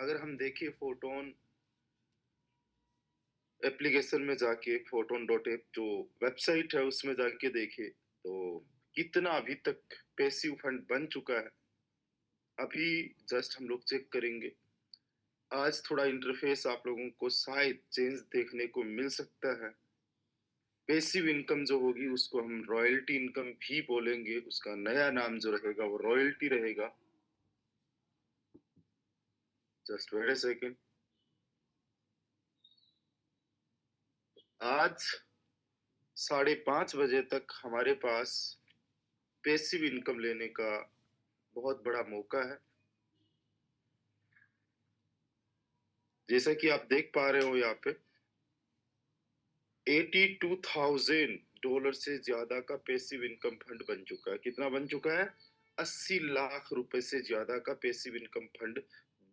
अगर हम देखें फोटोन एप्लीकेशन में जाके फोटोन डॉट एप जो वेबसाइट है उसमें जाके देखे तो कितना अभी तक पैसिव फंड बन चुका है। अभी जस्ट हम लोग चेक करेंगे। आज थोड़ा इंटरफेस आप लोगों को शायद चेंज देखने को मिल सकता है। पैसिव इनकम जो होगी उसको हम रॉयल्टी इनकम भी बोलेंगे। उसका नया नाम जो रहेगा वो रॉयल्टी रहेगा। Just wait a second. आज 5:30 बजे तक हमारे पास पैसिव इनकम लेने का बहुत बड़ा मौका है। जैसा कि आप देख पा रहे हो यहाँ पे $82,000 से ज्यादा का पैसिव इनकम फंड बन चुका है। कितना बन चुका है? 80 लाख रुपए से ज्यादा का पैसिव इनकम फंड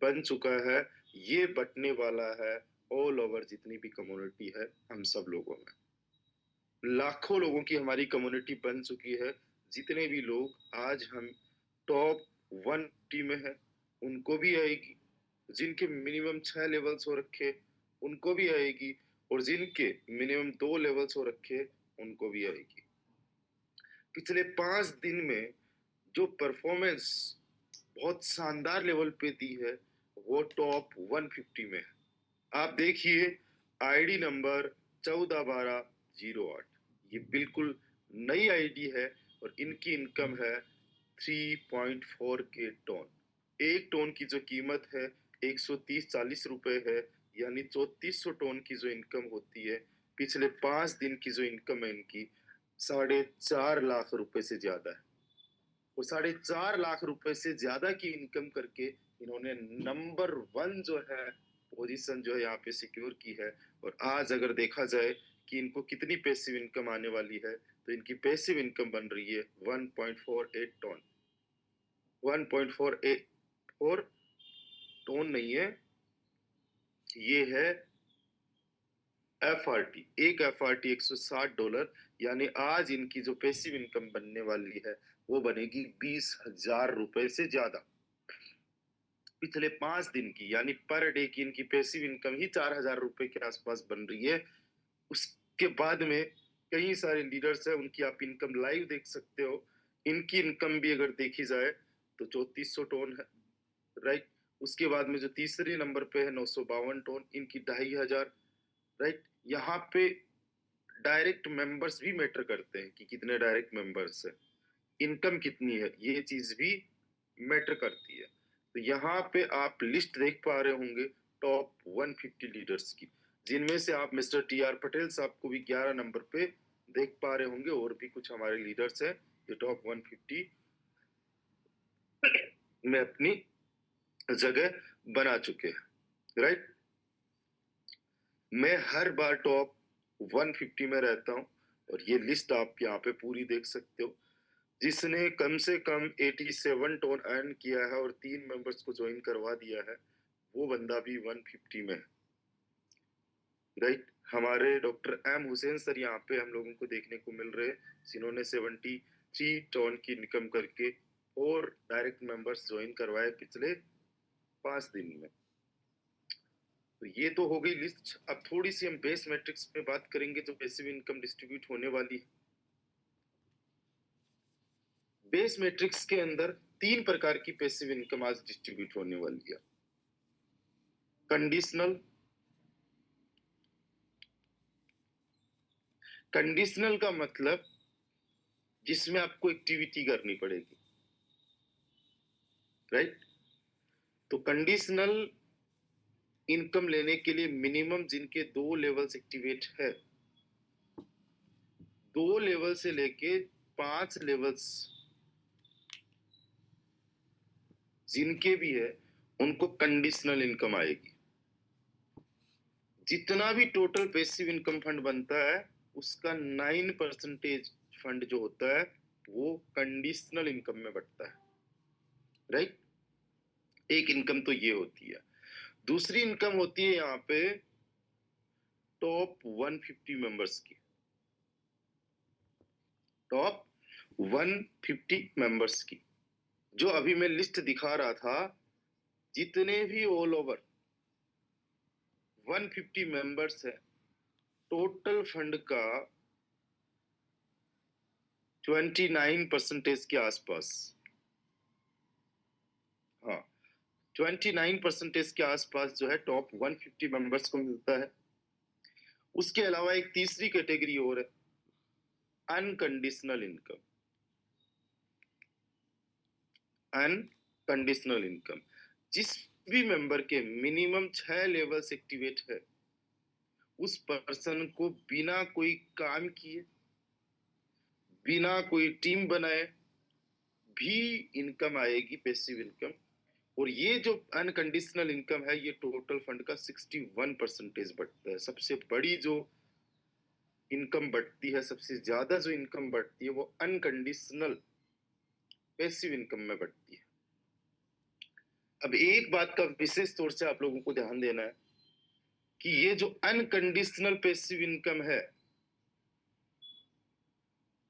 बन चुका है। ये बटने वाला है ऑल ओवर जितनी भी कम्युनिटी है हम सब लोगों में। लाखों लोगों की हमारी कम्युनिटी बन चुकी है। जितने भी लोग आज हम टॉप 1 में है उनको भी आएगी। जिनके मिनिमम 6 लेवल्स हो रखे उनको भी आएगी। और जिनके मिनिमम 2 लेवल्स हो रखे उनको भी आएगी। पिछले 5 दिन में जो परफॉर्मेंस बहुत शानदार लेवल पे दी है वो टॉप 150 में है। आप देखिए आईडी नंबर 141208। ये बिल्कुल नई आईडी है और इनकी इनकम है 3.4 के टन। एक टन की जो कीमत है 130-140 रुपए है, यानी 3400 टन की जो इनकम होती है। पिछले 5 दिन की जो इनकम है इनकी 4.5 लाख रुपए से ज्यादा है। और 4.5 लाख रुपए से ज्यादा की इनकम करके इन्होंने नंबर 1 जो है पोजीशन जो है यहाँ पे सिक्योर की है। और आज अगर देखा जाए कि इनको कितनी पैसिव इनकम आने वाली है तो इनकी पैसिव इनकम बन रही है 1.48 टन। 1.48 टन नहीं है, ये है FRT। एक FRT $160, यानी आज इनकी जो पैसिव इनकम बनने वाली है वो बनेगी 20,000 रुपए से ज्यादा। पिछले 5 दिन की यानी पर डे की इनकी पैसिव इनकम ही 4,000 रुपए के आसपास बन रही है। उसके बाद में कई सारे लीडर्स हैं, उनकी आप इनकम लाइव देख सकते हो। इनकी इनकम भी अगर देखी जाए तो 3400 टन है, राइट। उसके बाद में जो तीसरे नंबर पे है 952 टन, इनकी 2,500, राइट। यहाँ पे डायरेक्ट मेंबर्स भी मैटर करते हैं कि कितने डायरेक्ट मेंबर्स है, इनकम कितनी है, ये चीज भी मैटर करती है। तो यहाँ पे आप लिस्ट देख पा रहे होंगे टॉप 150 लीडर्स की, जिनमें से आप मिस्टर TR पटेल साहब को भी 11 नंबर पे देख पा रहे होंगे। और भी कुछ हमारे लीडर्स हैं जो टॉप 150 में अपनी जगह बना चुके हैं, राइट। मैं हर बार टॉप 150 में रहता हूँ और ये लिस्ट आप यहाँ पे पूरी देख सकते हो। जिसने कम से कम 87 टन अर्न किया है और 3 मेंबर्स को ज्वाइन करवा दिया है वो बंदा भी 150 में है, राइट। हमारे डॉक्टर M हुसैन सर यहाँ पे हम लोगों को देखने को मिल रहे हैं, जिन्होंने 73 टन की इनकम करके और डायरेक्ट मेंबर्स ज्वाइन करवाए पिछले 5 दिन में। तो ये तो हो गई लिस्ट। अब थोड़ी सी हम बेस मैट्रिक्स पे बात करेंगे जो पैसिव इनकम डिस्ट्रीब्यूट होने वाली है। बेस मैट्रिक्स के अंदर 3 प्रकार की पैसिव इनकम आज डिस्ट्रीब्यूट होने वाली है। कंडीशनल, कंडीशनल का मतलब जिसमें आपको एक्टिविटी करनी पड़ेगी, राइट। तो कंडीशनल इनकम लेने के लिए मिनिमम जिनके 2 लेवल्स एक्टिवेट है, 2 लेवल से लेके 5 लेवल्स जिनके भी है उनको कंडीशनल इनकम आएगी। जितना भी टोटल पैसिव इनकम फंड बनता है उसका 9% फंड जो होता है वो कंडीशनल इनकम में बटता है, राइट। एक इनकम तो ये होती है। दूसरी इनकम होती है यहाँ पे टॉप 150 मेंबर्स की। टॉप 150 मेंबर्स की जो अभी मैं लिस्ट दिखा रहा था, जितने भी ऑल ओवर 150 मेंबर्स है, टोटल फंड का 29% के आसपास, हाँ 29% के आसपास जो है टॉप 150 मेंबर्स को मिलता है। उसके अलावा एक तीसरी कैटेगरी और है, अनकंडीशनल इनकम। अनकंडीशनल इनकम, जिस भी मेंबर के मिनिमम 6 लेवल्स एक्टिवेट है, उस पर्सन को बिना कोई काम किए, बिना कोई टीम बनाए भी इनकम आएगी, पैसिव इनकम। और ये जो अनकंडीशनल इनकम है, ये टोटल फंड का 61% बढ़ता है। सबसे बड़ी जो इनकम बढ़ती है, सबसे ज्यादा जो इनकम बढ़ती है, वो अनकंडीशनल पैसिव इनकम में बढ़ती है। अब एक बात का विशेष तौर से आप लोगों को ध्यान देना है कि ये जो अनकंडीशनल पैसिव इनकम है,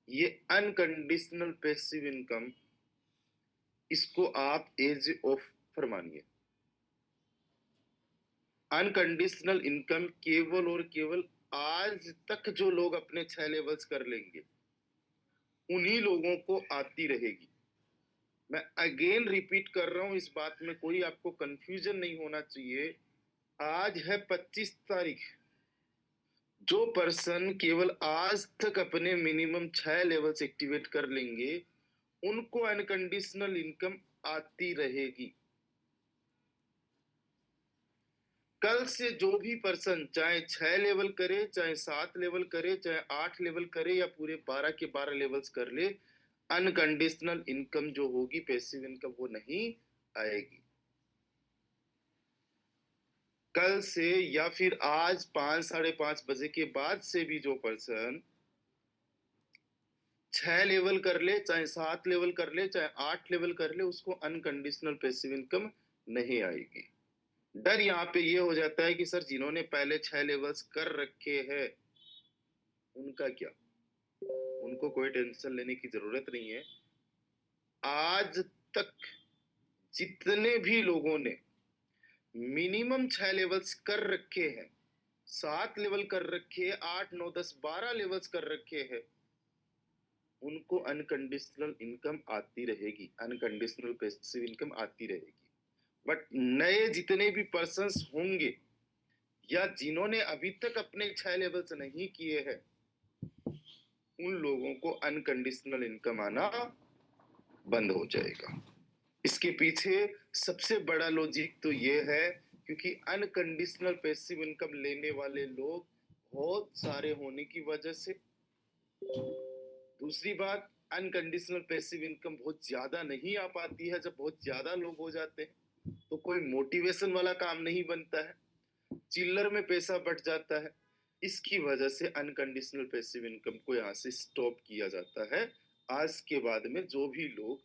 ये अनकंडीशनल पैसिव इनकम, इसको आप एज ऑफर मानिए। अनकंडीशनल इनकम केवल और केवल आज तक जो लोग अपने 6 लेवल्स कर लेंगे, उन्हीं लोगों को आती रहेगी। मैं अगेन रिपीट कर रहा हूं, इस बात में कोई आपको कंफ्यूजन नहीं होना चाहिए। आज है 25 तारीख। जो पर्सन केवल आज तक अपने मिनिमम 6 लेवल्स एक्टिवेट कर लेंगे, उनको अनकंडीशनल इनकम आती रहेगी। कल से जो भी पर्सन चाहे 6 लेवल करे, चाहे 7 लेवल करे, चाहे 8 लेवल करे, या पूरे 12 के 12 लेवल्स कर ले, अनकंडीशनल इनकम जो होगी, पैसिव इनकम, वो नहीं आएगी। कल से या फिर आज 5 साढ़े 5 बजे के बाद से भी जो पर्सन 6 लेवल कर ले, चाहे 7 लेवल कर ले, चाहे 8 लेवल कर ले, उसको अनकंडीशनल पैसिव इनकम नहीं आएगी। डर यहाँ पे ये हो जाता है कि सर जिन्होंने पहले 6 लेवल्स कर रखे हैं, उनका क्या? उनको कोई टेंशन लेने की जरूरत नहीं है। आज तक जितने भी लोगों ने मिनिमम 6 लेवल्स कर रखे हैं, 7 लेवल कर रखे, 8 9 10 12 लेवल्स कर रखे हैं, उनको अनकंडीशनल इनकम आती रहेगी, अनकंडीशनल पैसिव इनकम आती रहेगी। बट नए जितने भी पर्सन्स होंगे, या जिन्होंने अभी तक अपने 6 लेवल्स नहीं किए हैं, उन लोगों को अनकंडीशनल इनकम आना बंद हो जाएगा। इसके पीछे सबसे बड़ा लॉजिक तो ये है, क्योंकि अनकंडीशनल पैसिव इनकम लेने वाले लोग बहुत सारे होने की वजह से। दूसरी बात, अनकंडीशनल पैसिव इनकम बहुत ज्यादा नहीं आ पाती है। जब बहुत ज्यादा लोग हो जाते हैं, तो कोई मोटिवेशन वाला काम नहीं बनता है, चिल्लर में पैसा बढ़ जाता है। इसकी वजह से अनकंडीशनल पैसिव इनकम को यहाँ से स्टॉप किया जाता है। आज के बाद में जो भी लोग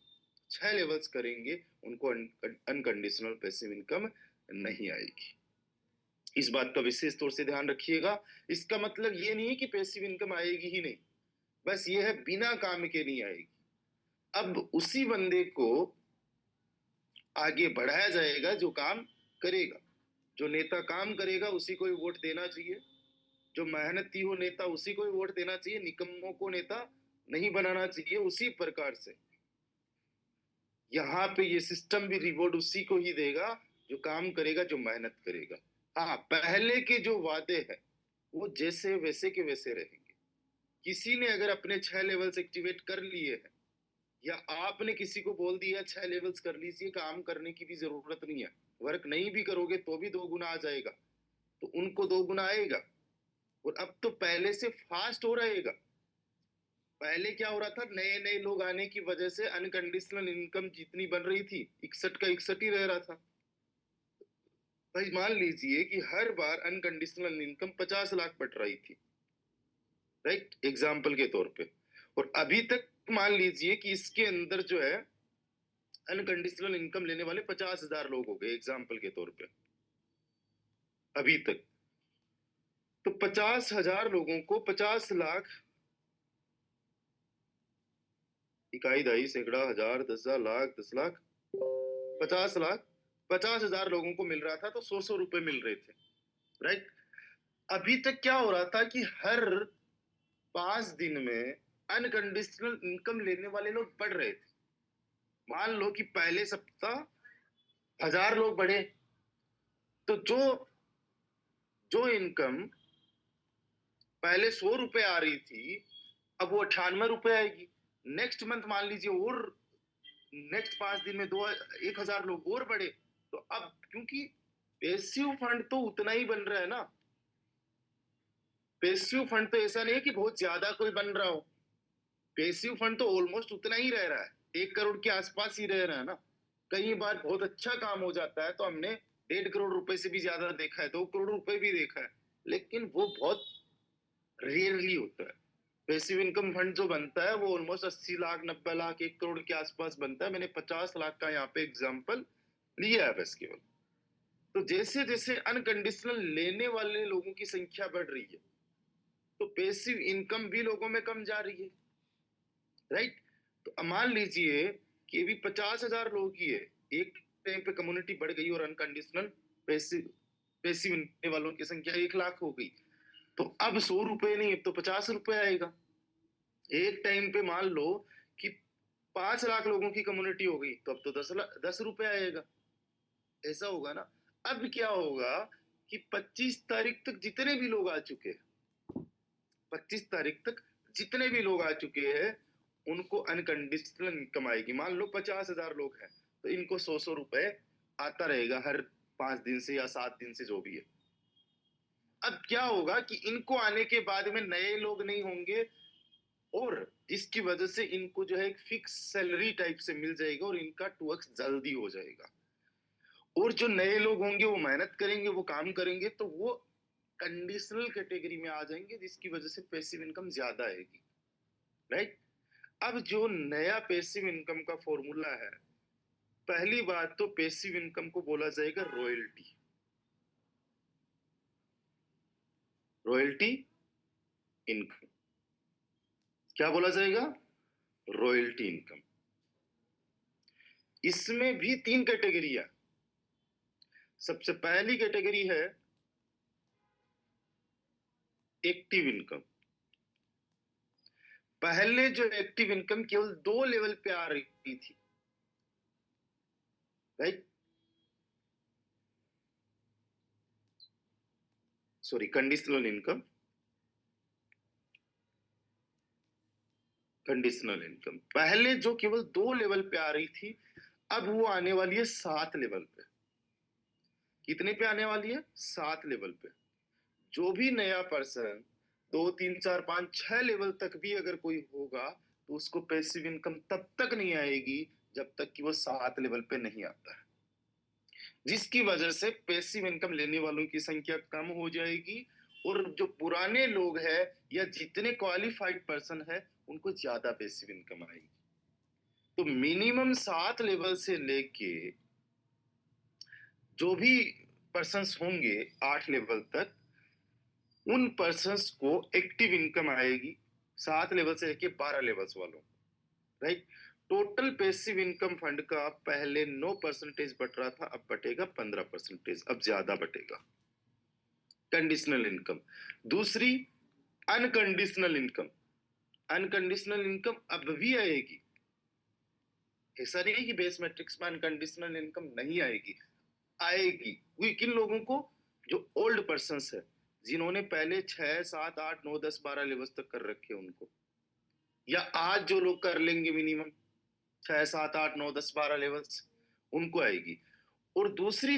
6 लेवल्स करेंगे, उनको अनकंडीशनल पैसिव इनकम नहीं आएगी। इस बात का विशेष तौर से ध्यान रखिएगा। इसका मतलब ये नहीं है कि पैसिव इनकम आएगी ही नहीं, बस ये है बिना काम के नहीं आएगी। अब उसी बंदे को आगे बढ़ाया जाएगा जो काम करेगा। जो नेता काम करेगा, उसी को ही वोट देना चाहिए। जो मेहनती हो नेता, उसी को ही वोट देना चाहिए। निकम्मों को नेता नहीं बनाना चाहिए। उसी प्रकार से यहाँ पे ये सिस्टम भी रिवॉर्ड उसी को ही देगा जो काम करेगा, जो मेहनत करेगा। हाँ, पहले के जो वादे हैं, वो जैसे वैसे के वैसे रहेंगे। किसी ने अगर अपने 6 लेवल्स एक्टिवेट कर लिए हैं, या आपने किसी को बोल दिया 6 लेवल्स कर लीजिए, काम करने की भी जरूरत नहीं है, वर्क नहीं भी करोगे तो भी 2 गुना आ जाएगा, तो उनको 2 गुना आएगा। और अब तो पहले से फास्ट हो रहेगा। पहले क्या हो रहा था, नए नए लोग आने की वजह से अनकंडीशनल इनकम जितनी बन रही थी, 61 का 61 ही रह रहा था। भाई मान लीजिए कि हर बार अनकंडीशनल इनकम 50 लाख बढ़ रही थी, राइट, एग्जाम्पल के तौर पे। और अभी तक मान लीजिए कि इसके अंदर जो है अनकंडीशनल इनकम लेने वाले 50,000 लोग हो गए, एग्जाम्पल के तौर पे अभी तक। तो 50,000 लोगों को 50 लाख, इकाई, दहाई, सैकड़ा, हजार, 10,000, लाख, 10 लाख, 50 लाख, 50,000 लोगों को मिल रहा था तो 100-100 रुपए मिल रहे थे, राइट? अभी तक क्या हो रहा था कि हर 5 दिन में अनकंडीशनल इनकम लेने वाले लोग बढ़ रहे थे। मान लो कि पहले सप्ताह 1000 लोग बढ़े, तो जो जो इनकम पहले 100 रुपए आ रही थी, अब वो 98 रुपए आएगी। नेक्स्ट मंथ मान लीजिए और नेक्स्ट 5 दिन में 1000 लोग और बढ़े, तो अब क्योंकि पैसिव फंड तो उतना ही बन रहा है ना। पैसिव फंड तो ऐसा नहीं है कि बहुत ज्यादा कोई बन रहा हो। पैसिव फंड तो ऑलमोस्ट उतना ही रह रहा है, 1 करोड़ के आसपास ही रह रहा है ना। कई बार बहुत अच्छा काम हो जाता है तो हमने 1.5 करोड़ रुपए से भी ज्यादा देखा है, 2 करोड़ रुपए भी देखा है, लेकिन वो बहुत रेयरली होता है। पैसिव इनकम फंड जो बनता है वो ऑलमोस्ट 80 लाख, 90 लाख, 1 करोड़ के आसपास बनता है। मैंने 50 लाख का यहाँ पे एग्जाम्पल लिया है बस केवल। तो जैसे जैसे अनकंडीशनल लेने वाले लोगों की संख्या बढ़ रही है, तो पैसिव इनकम भी लोगों में कम जा रही है, राइट? तो मान लीजिए कि अभी 50,000 लोग ही है, एक टाइम पे कम्युनिटी बढ़ गई और अनकंडीशनल पैसिव पैसिव लेने वालों की संख्या 1 लाख हो गई, तो अब 100 रुपए नहीं, अब तो 50 रुपए आएगा। एक टाइम पे मान लो कि 5 लाख लोगों की कम्युनिटी हो गई, तो अब तो 10 रुपए आएगा। ऐसा होगा ना। अब क्या होगा कि 25 तारीख तक जितने भी लोग आ चुके हैं, 25 तारीख तक जितने भी लोग आ चुके हैं, उनको अनकंडीशनल इनकम आएगी। मान लो 50,000 लोग हैं, तो इनको 100-100 रुपए आता रहेगा हर 5 दिन से या 7 दिन से, जो भी है। अब क्या होगा कि इनको आने के बाद में नए लोग नहीं होंगे, और जिसकी वजह से इनको जो है एक फिक्स सैलरी टाइप से मिल जाएगा और इनका 2x जल्दी हो जाएगा। और जो नए लोग होंगे वो मेहनत करेंगे, वो काम करेंगे, तो वो कंडीशनल कैटेगरी में आ जाएंगे, जिसकी वजह से पैसिव इनकम ज्यादा आएगी, राइट? अब जो नया पैसिव इनकम का फॉर्मूला है, पहली बात तो पैसिव इनकम को बोला जाएगा रॉयल्टी। रॉयल्टी इनकम क्या बोला जाएगा? Royalty income. इसमें भी 3 कैटेगरी है। सबसे पहली कैटेगरी है एक्टिव इनकम। पहले जो एक्टिव इनकम केवल 2 लेवल पे आ रही थी, right? Sorry, conditional income. Conditional income पहले जो केवल 2 लेवल पे आ रही थी, अब वो आने वाली है 7 लेवल पे। कितने पे आने वाली है? 7 लेवल पे। जो भी नया पर्सन 2 3 4 5 6 लेवल तक भी अगर कोई होगा, तो उसको पैसिव इनकम तब तक नहीं आएगी जब तक कि वो 7 लेवल पे नहीं आता है, जिसकी वजह से पैसिव इनकम लेने वालों की संख्या कम हो जाएगी, और जो पुराने लोग हैं या जितने क्वालिफाइड पर्सन है, उनको ज्यादा पैसिव इनकम आएगी। तो मिनिमम 7 लेवल से लेके जो भी पर्सन्स होंगे 8 लेवल तक, उन पर्सन्स को एक्टिव इनकम आएगी 7 लेवल से लेके 12 लेवल्स वालों, right? Total passive income fund का पहले 9% बट रहा था, अब बटेगा 15%, अब ज्यादा बटेगा। Conditional income. दूसरी अनकंडीशनल इनकम। अनकंडीशनल इनकम अब भी आएगी, ऐसा नहीं है कि बेस मैट्रिक्स में अनकंडीशनल इनकम नहीं आएगी, आएगी। किन लोगों को? जो ओल्ड पर्सन है, जिन्होंने पहले 6 7 8 9 10 12 लेवल तक कर रखे उनको, या आज जो लोग कर लेंगे मिनिमम 6 7 8 9 10 12 लेवल्स, उनको आएगी। और तीसरी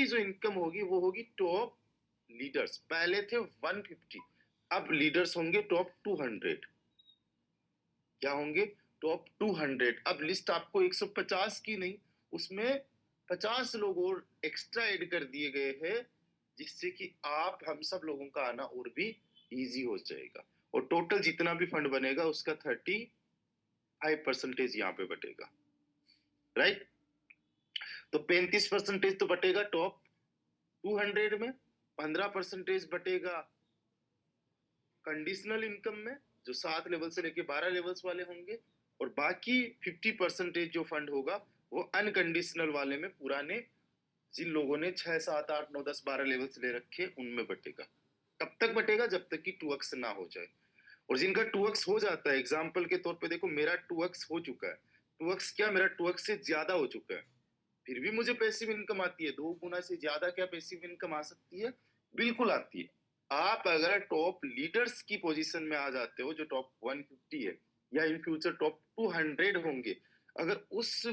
जो इनकम होगी वो होगी टॉप लीडर्स। पहले थे 150, अब लीडर्स होंगे टॉप 200। क्या होंगे? टॉप 200। अब लिस्ट आपको 150 की नहीं, उसमें 50 लोग और एक्स्ट्रा ऐड कर दिए गए हैं, जिससे कि आप हम सब लोगों का आना और भी इजी हो जाएगा। और टोटल जितना भी फंड बनेगा उसका 35% यहाँ पे बटेगा, राइट? तो 35% तो बटेगा टॉप 200 में, 15% बटेगा कंडीशनल इनकम में, जो 7 लेवल से लेके 12 लेवल्स वाले होंगे, और बाकी 50% जो फंड होगा वो अनकंडीशनल वाले में, पुराने जिन लोगों ने 6, 7, 8, 9, 10, 12 लेवल्स ले रखे उनमें बटेगा। कब तक बटेगा? जब तक कि 2x ना हो जाए। और जिनका 2x हो जाता है, एग्जाम्पल के तौर पे देखो मेरा 2x हो चुका है। 2x क्या, मेरा 2x से ज्यादा हो चुका है, फिर भी मुझे पैसिव इनकम आती है। 2 गुना से ज्यादा क्या पैसिव इनकम आ सकती है? बिल्कुल आती है। आप अगर टॉप लीडर्स की पोजीशन में आ जाते हो, जो टॉप 150 है या इन फ्यूचर टॉप 200 होंगे, अगर उस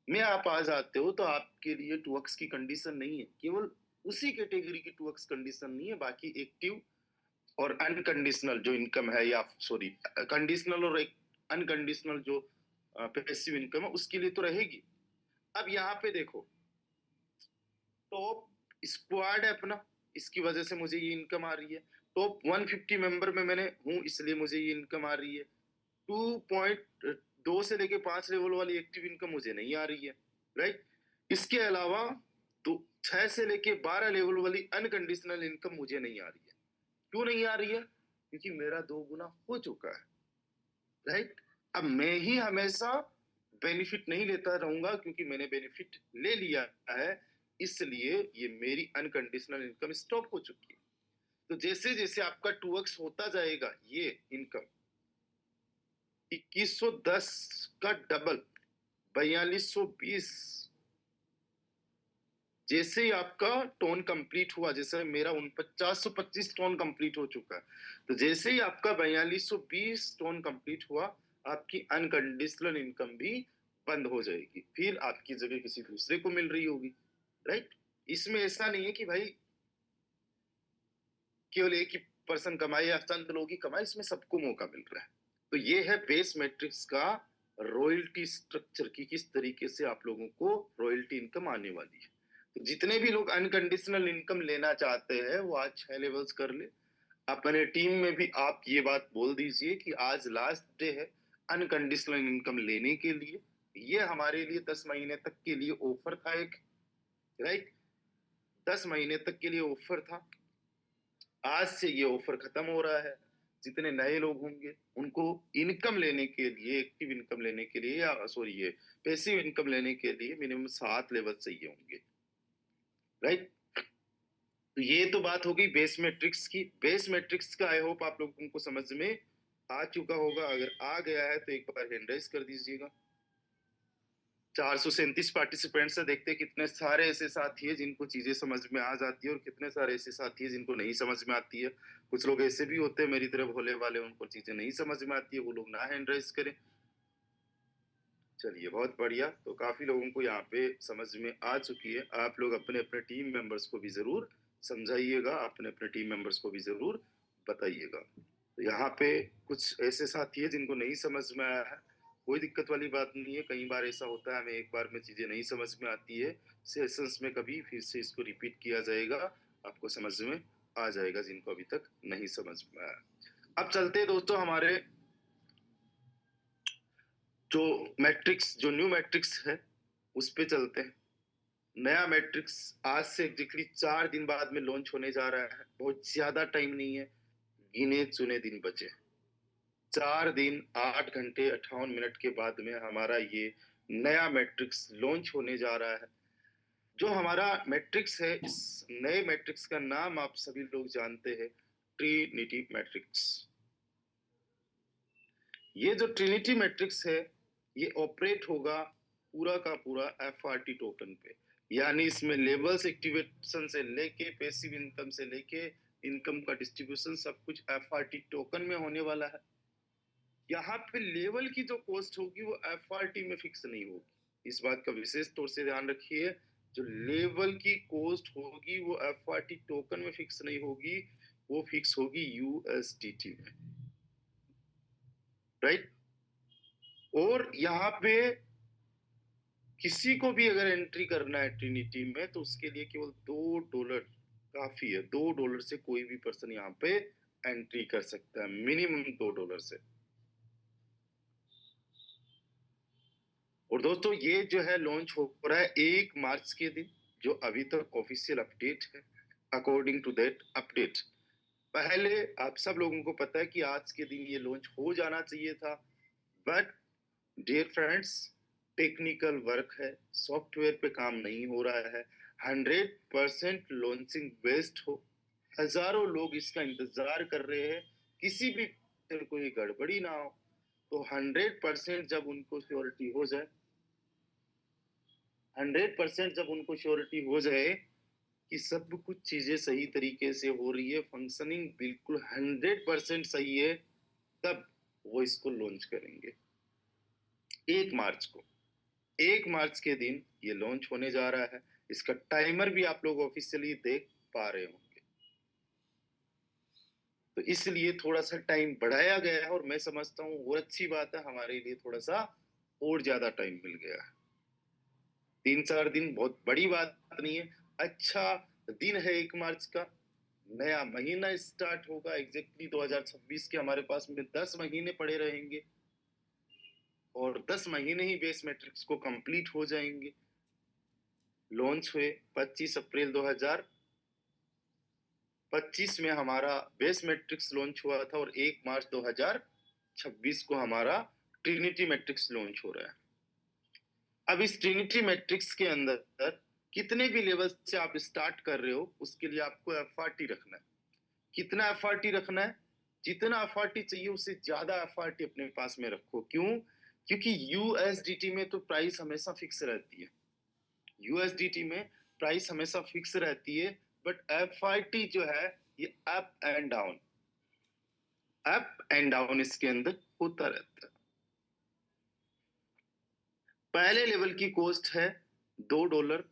में आप आ जाते हो तो आपके लिए 2x की कंडीशन नहीं है। केवल उसी कैटेगरी की 2x कंडीशन नहीं है, बाकी एक्टिव और अनकंडीशनल जो इनकम है, या सॉरी, कंडीशनल और एक अनकंडीशनल जो पैसिव इनकम है, उसके लिए तो रहेगी। अब यहाँ पे देखो, टॉप स्क्वाड है अपना, इसकी वजह से मुझे ये इनकम आ रही है। टॉप 150 मेंबर में मैंने हूँ, इसलिए मुझे ये इनकम आ रही है। 2.2 से लेके 5 लेवल वाली एक्टिव इनकम मुझे नहीं आ रही है, राइट। इसके अलावा तो 6 से लेके 12 लेवल वाली अनकंडीशनल इनकम मुझे नहीं आ रही है। क्यों नहीं आ रही है? क्योंकि मेरा 2 गुना हो चुका है, राइट। अब मैं ही हमेशा बेनिफिट नहीं लेता रहूंगा, क्योंकि मैंने बेनिफिट ले लिया है, इसलिए ये मेरी अनकंडीशनल इनकम स्टॉप हो चुकी है। तो जैसे जैसे आपका 2x होता जाएगा, ये इनकम 2110 का डबल 4220, जैसे ही आपका टोन कंप्लीट हुआ, जैसे मेरा 4925 टोन कंप्लीट हो चुका है, तो जैसे ही आपका 4220 टोन कंप्लीट हुआ, आपकी अनकंडीशनल इनकम भी बंद हो जाएगी, फिर आपकी जगह किसी दूसरे को मिल रही होगी, राइट। इसमें ऐसा नहीं है कि भाई केवल एक ही पर्सन कमाए या चंद लोग ही कमाए, इसमें सबको मौका मिल रहा है। तो ये है बेस मैट्रिक्स का रॉयल्टी स्ट्रक्चर की, किस तरीके से आप लोगों को रॉयल्टी इनकम आने वाली है। तो जितने भी लोग अनकंडीशनल इनकम लेना चाहते हैं, वो आज 6 लेवल्स कर ले। अपने टीम में भी आप ये बात बोल दीजिए कि आज लास्ट डे है अनकंडीशनल इनकम लेने के लिए। ये हमारे लिए 10 महीने तक के लिए ऑफर था एक, राइट। 10 महीने तक के लिए ऑफर था, आज से ये ऑफर खत्म हो रहा है। जितने नए लोग होंगे उनको इनकम लेने के लिए, एक्टिव इनकम लेने के लिए, या सॉरी ये पैसिव इनकम लेने के लिए मिनिमम 7 लेवल चाहिए होंगे, राइट। तो ये तो बात हो गई बेस मैट्रिक्स की। बेस मैट्रिक्स का आई होप आप लोगों को समझ में आ चुका होगा। अगर आ गया है तो एक बार हैंड राइज कर दीजिएगा। 437 पार्टिसिपेंट्स है, देखते हैं कितने सारे ऐसे साथी है जिनको चीजें समझ में आ जाती है और कितने सारे ऐसे साथी है जिनको नहीं समझ में आती है। कुछ लोग ऐसे भी होते हैं मेरी तरह भोले वाले, उनको चीजें नहीं समझ में आती है, वो लोग ना हैंड राइज करें। चलिए बहुत बढ़िया, तो काफी लोगों को यहाँ पे समझ में आ चुकी है। आप लोग अपने अपने टीम मेंबर्स को भी जरूर समझाइएगा, अपने अपने टीम मेंबर्स को भी जरूर बताइएगा। तो यहाँ पे कुछ ऐसे साथी है जिनको नहीं समझ में आया है, कोई दिक्कत वाली बात नहीं है। कई बार ऐसा होता है, हमें एक बार में चीजें नहीं समझ में आती है, सेशंस में कभी फिर से इसको रिपीट किया जाएगा, आपको समझ में आ जाएगा जिनको अभी तक नहीं समझ में आया। अब चलते हैं दोस्तों हमारे जो मैट्रिक्स, जो न्यू मैट्रिक्स है उस पे चलते हैं। नया मैट्रिक्स आज से एग्जैक्टली 4 दिन बाद में लॉन्च होने जा रहा है। बहुत ज्यादा टाइम नहीं है, गिने चुने दिन बचे। 4 दिन 8 घंटे 58 मिनट के बाद में हमारा ये नया मैट्रिक्स लॉन्च होने जा रहा है। जो हमारा मैट्रिक्स है, इस नए मैट्रिक्स का नाम आप सभी लोग जानते हैं, ट्रिनिटी मैट्रिक्स। ये जो ट्रिनिटी मैट्रिक्स है, ये ऑपरेट होगा पूरा का पूरा एफआरटी टोकन पे। यानी इसमें लेवल्स एक्टिवेशन से लेके पैसिव इनकम से लेके इनकम का डिस्ट्रीब्यूशन सब कुछ एफआरटी टोकन में होने वाला है। यहाँ पे लेवल की जो कॉस्ट होगी वो एफआरटी में फिक्स नहीं होगी, इस बात का विशेष तौर से ध्यान रखिए। जो लेवल की कॉस्ट होगी वो एफआरटी टोकन में फिक्स नहीं होगी, वो फिक्स होगी यूएसडीटी में, राइट। और यहाँ पे किसी को भी अगर एंट्री करना है ट्रिनिटी में, तो उसके लिए केवल $2 काफी है। $2 से कोई भी पर्सन यहाँ पे एंट्री कर सकता है, मिनिमम $2 से। और दोस्तों ये जो है लॉन्च हो रहा है 1 मार्च के दिन, जो अभी तक ऑफिशियल अपडेट है। अकॉर्डिंग टू दैट अपडेट, पहले आप सब लोगों को पता है कि आज के दिन ये लॉन्च हो जाना चाहिए था, but dear friends, technical work है, सॉफ्टवेयर पे काम नहीं हो रहा है। 100% लॉन्चिंग बेस्ड हो, हजारों लोग इसका इंतजार कर रहे हैं, किसी भी कोई गड़बड़ी ना हो। तो 100% जब उनको श्योरिटी हो जाए, 100% जब उनको श्योरिटी हो जाए कि सब कुछ चीजें सही तरीके से हो रही है, फंक्शनिंग बिल्कुल 100% सही है, तब वो इसको लॉन्च करेंगे 1 मार्च को। 1 मार्च के दिन ये लॉन्च होने जा रहा है। इसका टाइमर भी आप लोग ऑफिशियली देख पा रहे होंगे। तो इसलिए थोड़ा सा टाइम बढ़ाया गया है और मैं समझता हूँ वो अच्छी बात है, हमारे लिए थोड़ा सा और ज्यादा टाइम मिल गया है। 3-4 दिन बहुत बड़ी बात नहीं है, अच्छा दिन है 1 मार्च का। नया महीना स्टार्ट होगा, एग्जैक्टली 2026 के हमारे पास में 10 महीने पड़े रहेंगे और 10 महीने ही बेस मैट्रिक्स को कंप्लीट हो जाएंगे। लॉन्च हुए 25 अप्रैल 2025 में हमारा बेस मैट्रिक्स लॉन्च हुआ था और 1 मार्च 2026 को हमारा ट्रिनिटी मैट्रिक्स लॉन्च हो रहा है। अब इस ट्रिनिटी मैट्रिक्स के अंदर कितने भी लेवल से आप स्टार्ट कर रहे हो, उसके लिए आपको एफआरटी रखना है। कितना एफआरटी रखना है? जितना एफआरटी चाहिए उससे ज्यादा एफआरटी अपने पास में रखो। क्यों? क्योंकि यूएसडीटी में तो प्राइस हमेशा फिक्स रहती है, यूएसडीटी में प्राइस हमेशा फिक्स रहती है, बट एफआरटी जो है ये up and down, up and down इसके अंदर होता रहता है। पहले लेवल की कॉस्ट है $2,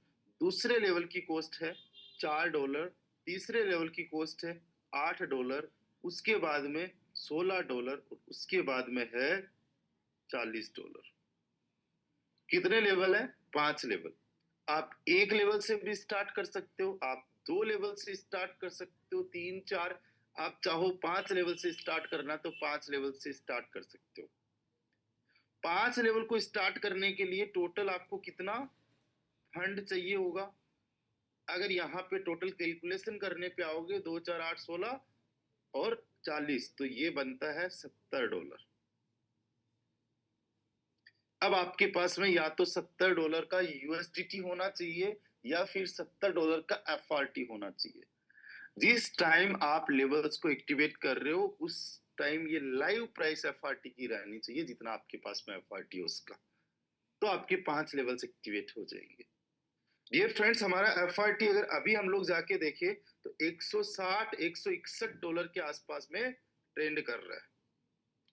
दूसरे लेवल की कॉस्ट है $4, तीसरे लेवल की कॉस्ट है $8, उसके बाद में $16 और उसके बाद में है $40। कितने लेवल है? 5 लेवल। आप 1 लेवल से भी स्टार्ट कर सकते हो, आप 2 लेवल से स्टार्ट कर सकते हो, 3-4, आप चाहो 5 लेवल से स्टार्ट करना तो 5 लेवल से स्टार्ट कर सकते हो। 5 लेवल को स्टार्ट करने के लिए टोटल आपको कितना फंड चाहिए होगा? अगर यहाँ पे टोटल कैलकुलेशन करने पे आओगे, 2 4 8 16 और 40, तो ये बनता है $70। अब आपके पास में या तो $70 का यूएसडीटी होना चाहिए या फिर $70 का एफआरटी होना चाहिए। जिस टाइम आप लेवल्स को एक्टिवेट कर रहे हो उस टाइम ये लाइव प्राइस एफआरटी की रहनी चाहिए, जितना आपके पास में एफआरटी है उसका, तो आपके 5 लेवल्स एक्टिवेट हो जाएंगे। डियर फ्रेंड्स, हमारा एफआरटी अगर अभी हम लोग जाके देखें तो $160-161 के आसपास में ट्रेंड कर रहा है।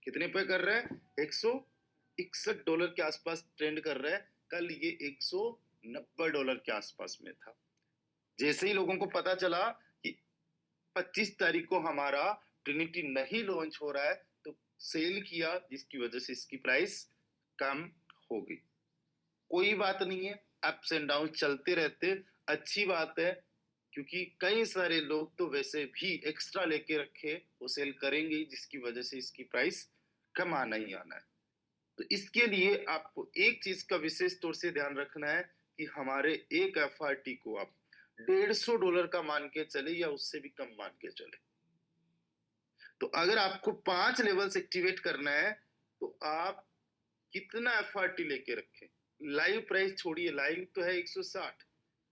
कितने पे कर रहा है? $161 के आसपास ट्रेंड कर रहा है। कल ये $190 के आसपास में था। जैसे ही लोगों को पता चला कि 25 तारीख को हमारा ट्रिनिटी नहीं लॉन्च हो रहा है, तो सेल किया, जिसकी वजह से इसकी प्राइस कम हो गई। कोई बात नहीं है, अप्स एंड डाउन चलते रहते, अच्छी बात है, क्योंकि कई सारे लोग तो वैसे भी एक्स्ट्रा लेके रखे, वो सेल करेंगे ही, जिसकी वजह से इसकी प्राइस कम आना ही आना है। तो इसके लिए आपको एक चीज का विशेष तौर से ध्यान रखना है कि हमारे एक एफआरटी को आप $150 का मान के चले या उससे भी कम मान के चले। तो अगर आपको 5 लेवल्स एक्टिवेट करना है तो आप कितना एफआरटी लेके रखें? लाइव प्राइस छोड़िए, लाइव तो है 160,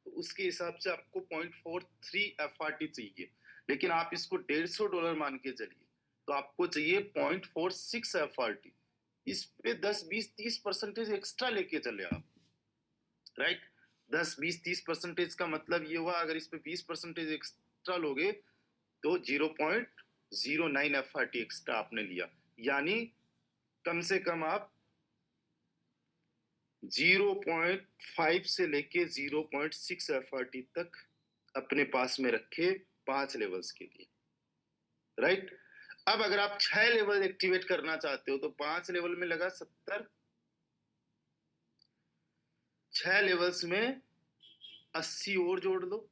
तो उसके हिसाब से आपको 0.43 एफआरटी चाहिए, लेकिन आप इसको $150 मान के चलिए तो आपको चाहिए 0.46 एफआरटी। इस पे 10-20-30% एक्स्ट्रा लेके चले आप, राइट? 10-20-30% का मतलब ये हुआ, अगर इस पे 20% एक्स्ट्रा लोगे तो 0.09 एफआरटी एक्स्ट्रा आपने लिया, यानी कम से कम आप 0.5 से लेके 0.6 एफआरटी तक अपने पास में रखे 5 लेवल्स के लिए, राइट? अब अगर आप 6 लेवल एक्टिवेट करना चाहते हो तो 5 लेवल में लगा 70, 6 लेवल्स में 80 और जोड़ दो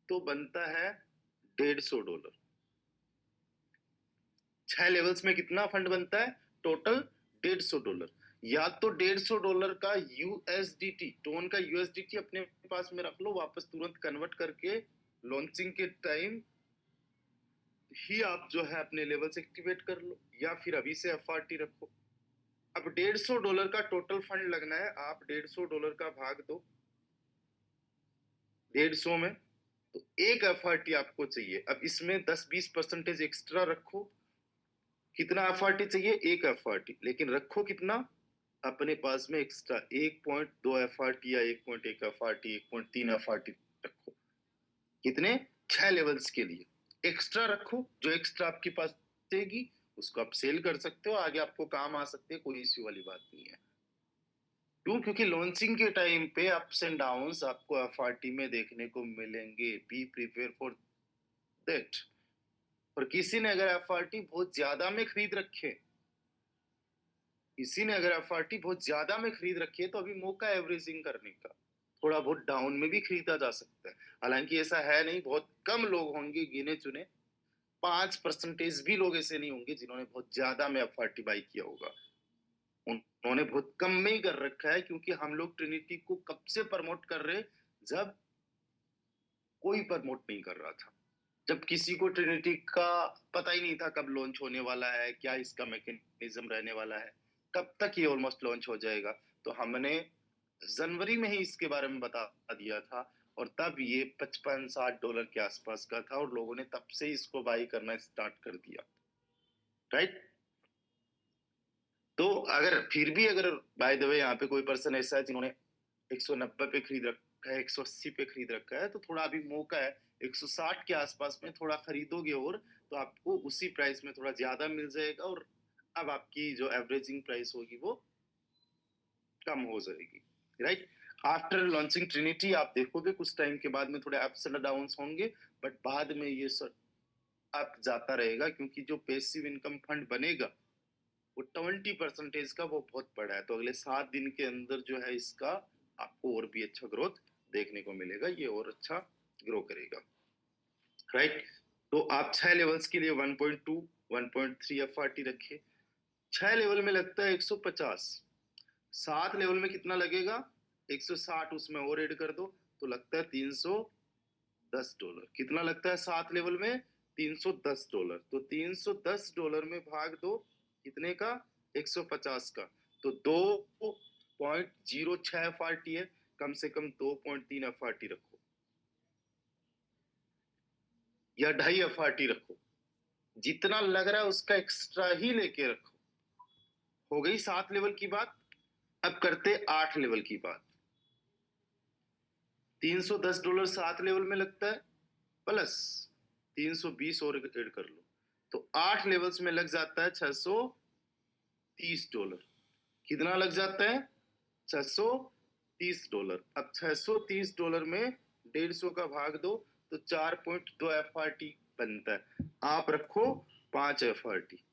तो बनता है $150। 6 लेवल्स में कितना फंड बनता है? टोटल $150। या तो $150 का यूएसडीटी, टोन का यूएसडीटी अपने पास में रख लो, वापस तुरंत कन्वर्ट करके लॉन्चिंग के टाइम ही आप जो है अपने लेवल्स एक्टिवेट कर लो, या फिर अभी से एफआरटी रखो। अब $150 का टोटल फंड लगना है, आप $150 का भाग दो 150 में, तो एक एफआरटी आपको चाहिए। अब इसमें 10-20% एक्स्ट्रा रखो। कितना एफआरटी चाहिए? एक एफआरटी। लेकिन रखो कितना अपने पास में एक्स्ट्रा? 1.2 एफआरटी या 1.1 एफआरटी, 1.3 एफआरटी रखो। कितने? 6 लेवल्स के लिए एक्स्ट्रा रखो। जो एक्स्ट्रा आपके पास रहेगी उसको आप सेल कर सकते हो, आगे आपको काम आ सकते हैं, कोई इश्यू वाली बात नहीं है। क्यों? क्योंकि लॉन्चिंग के टाइम पे अप्स एंड डाउन्स आपको एफआरटी में देखने को मिलेंगे। Be prepare for that. और किसी ने अगर एफआरटी बहुत ज्यादा में खरीद रखे, किसी ने अगर एफआरटी बहुत ज्यादा में खरीद रखी है, तो अभी मौका एवरेजिंग करने का। थोड़ा बहुत डाउन में भी खरीदा जा सकता है। हालांकि ऐसा है नहीं, बहुत कम लोग होंगे, गिने चुने 5% भी लोग ऐसे नहीं होंगे जिन्होंने बहुत ज्यादा में एफआरटी बाई किया होगा। उन्होंने बहुत कम में ही कर रखा है, क्योंकि हम लोग ट्रिनिटी को कब से प्रमोट कर रहे, जब कोई प्रमोट नहीं कर रहा था, जब किसी को ट्रिनिटी का पता ही नहीं था कब लॉन्च होने वाला है, क्या इसका मैकेनिज्म रहने वाला है, कब तक ये ऑलमोस्ट लॉन्च हो जाएगा। तो हमने जनवरी में ही इसके बारे में बता दिया था, और तब ये $55-60 के आसपास का था, और लोगों ने तब से इसको बाई करना स्टार्ट कर दिया। राइट? तो अगर फिर भी, अगर बाय द वे यहाँ पे कोई पर्सन ऐसा है जिन्होंने 190 पे खरीद रखा है, 180 पे खरीद रखा है, तो थोड़ा अभी मौका है 160 के आसपास में थोड़ा खरीदोगे, और तो आपको उसी प्राइस में थोड़ा ज्यादा मिल जाएगा, और अब आपकी जो एवरेजिंग प्राइस होगी वो कम हो जाएगी। राइट? आफ्टर लॉन्चिंग ट्रिनिटी आप देखोगे कुछ टाइम के बाद में थोड़े अप्स एंड डाउन्स होंगे, बट बाद में ये सब अप जाता रहेगा, क्योंकि जो पैसिव इनकम फंड बनेगा वो 20% का, वो बहुत बड़ा है। तो अगले 7 दिन के अंदर जो है इसका आपको और भी अच्छा ग्रोथ देखने को मिलेगा, ये और अच्छा ग्रो करेगा। राइट? तो आप 6 लेवल्स के लिए 1.2 1.3 एफआरटी रखिए। 6 लेवल में लगता है 150। 7 लेवल में कितना लगेगा? 160 उसमें और ऐड कर दो, तो लगता है $310। कितना लगता है 7 लेवल में? $310। तो $310 में भाग दो कितने का? 150 का। तो 2.06 एफआरटी है, कम से कम 2.3 एफआरटी रखो, या 2.5 एफआरटी रखो। जितना लग रहा है उसका एक्स्ट्रा ही लेके रखो। हो गई 7 लेवल की बात। अब करते 8 लेवल की बात। $310 7 लेवल में लगता है, प्लस 320 और ऐड कर लो, तो 8 लेवल्स में लग जाता है $630। कितना लग जाता है? $630। अब $630 में 150 का भाग दो, तो 4.2 एफआरटी बनता है। आप रखो 5 एफआरटी।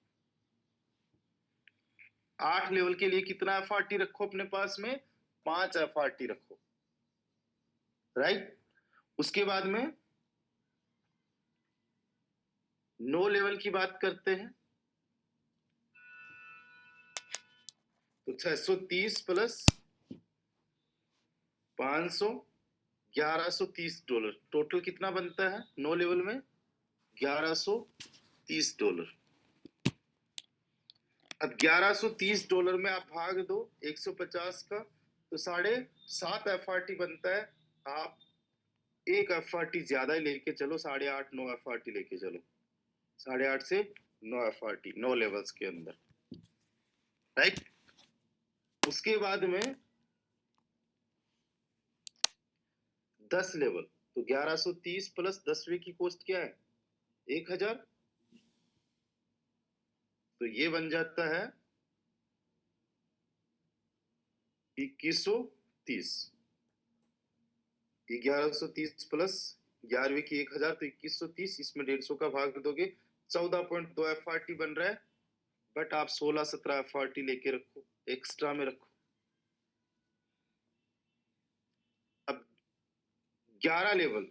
8 लेवल के लिए कितना एफआरटी रखो अपने पास में? 5 एफआरटी रखो। राइट? उसके बाद में 9 लेवल की बात करते हैं। तो 630 प्लस 500, $1130। टोटल कितना बनता है 9 लेवल में? $1130। अब $1130 में आप भाग दो 150 का, तो 7.5 एफआरटी बनता है। आप एक एफआरटी ज्यादा ही लेके चलो, 8.5 9 एफआरटी लेके चलो। 8.5 से 9 एफआरटी 9 लेवल्स के अंदर। राइट? उसके बाद में 10 लेवल, तो 1130 प्लस 10वें की कॉस्ट क्या है? 1000। तो ये बन जाता है 2130। 1130 प्लस 11वें की 1000, तो 2130। इसमें 150 का भाग दोगे, 14.2 एफआरटी बन रहा है। बट आप 16-17 एफआरटी लेके रखो, एक्स्ट्रा में रखो। अब 11 लेवल